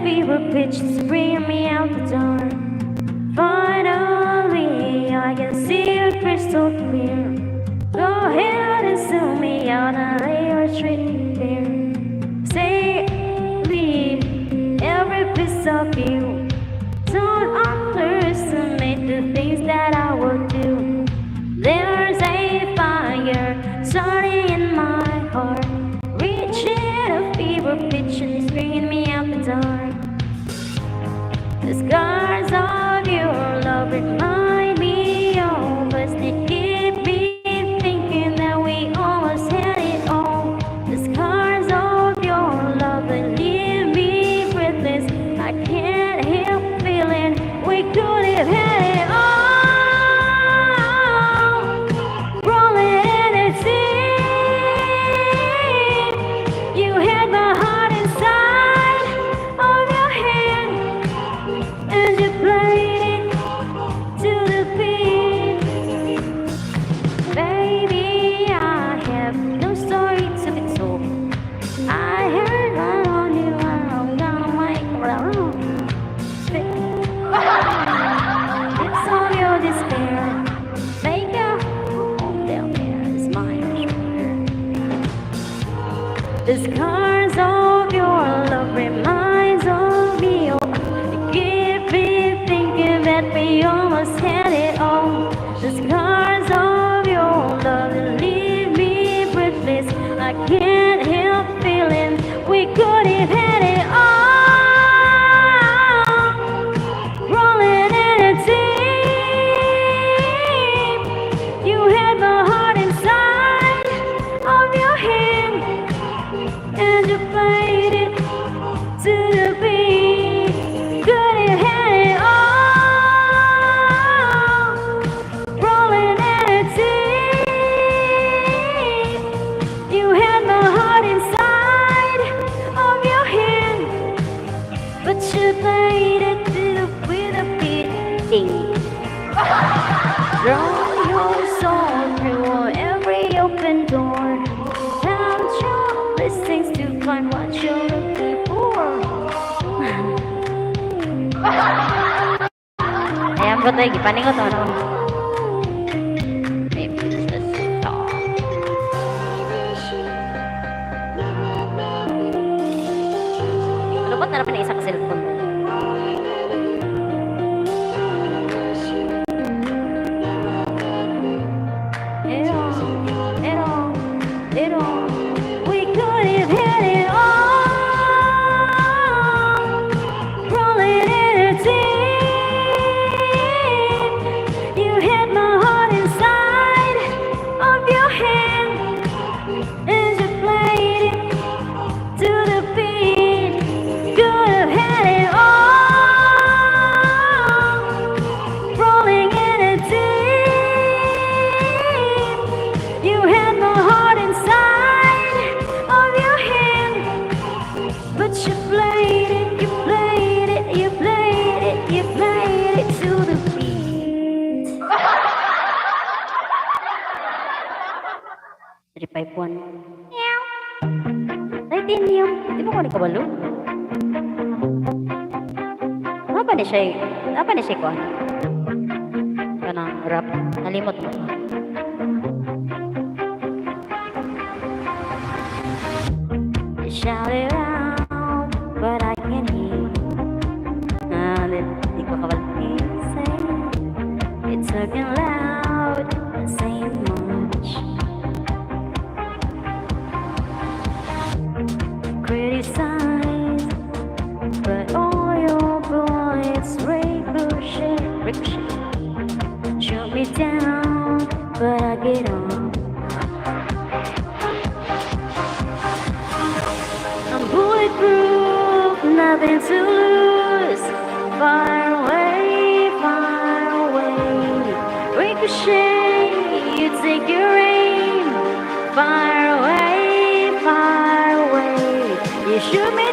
fever pitch is bringing me out the door. Finally, I can see it crystal clear. Go ahead and sue me on a layer straight there. Say, leave every piece of you. Don't underestimate the things that I will do. There's a fire starting in my heart, reaching a fever pitch and it's bringing me out the dark. The scars of your love remind me of us. They keep me thinking that we almost had it all. The scars of your love that leave me breathless. I can't help feeling we could have had it all. Rolling in a sea, you had my heart inside of your hand, and you played it to the beat. Baby, I have no story to be told. I heard on you, I'm gonna make around. It's all your despair. Make your home down there is mine. The scars of your love reminds of me. You keep me thinking that we almost had it all. The scars of your love that leave me breathless. I can't help feeling we could have had it all. Rolling in a deep, you had my heart inside of your hand, and you played it to the beat. Could have had it all. Rolling in a deep, you had my heart inside of your hand, but you played it to the with a beat. Draw your soul through every open door. Count your blessings to find what you're looking for. Ayan ko tayo, gipaning ko to, no? Maybe this is the song. Ano ba't na naman ang isang cellphone mo? It all, we could have had it all. Rolling in a deep, you had my heart inside of your hand, and you played it to the beat. Could have had it all. Rolling in a deep, you had my heart inside of your hand, but you played it, you played it, you played it, you played it to the beat. 351. Meow. 19 yun. Di ba ko ni kabalo? Apa ni siya ko? Kanang rap. Nalimot mo. Shout it out, but I can't hear. Di ko kabalo say. It's talking loud and saying much. Criticize, but all your bullets ricochet. Shoot me down, but I get on. I'm bulletproof, nothing to lose. Far away, ricochet. You take your aim. Far away, you shoot me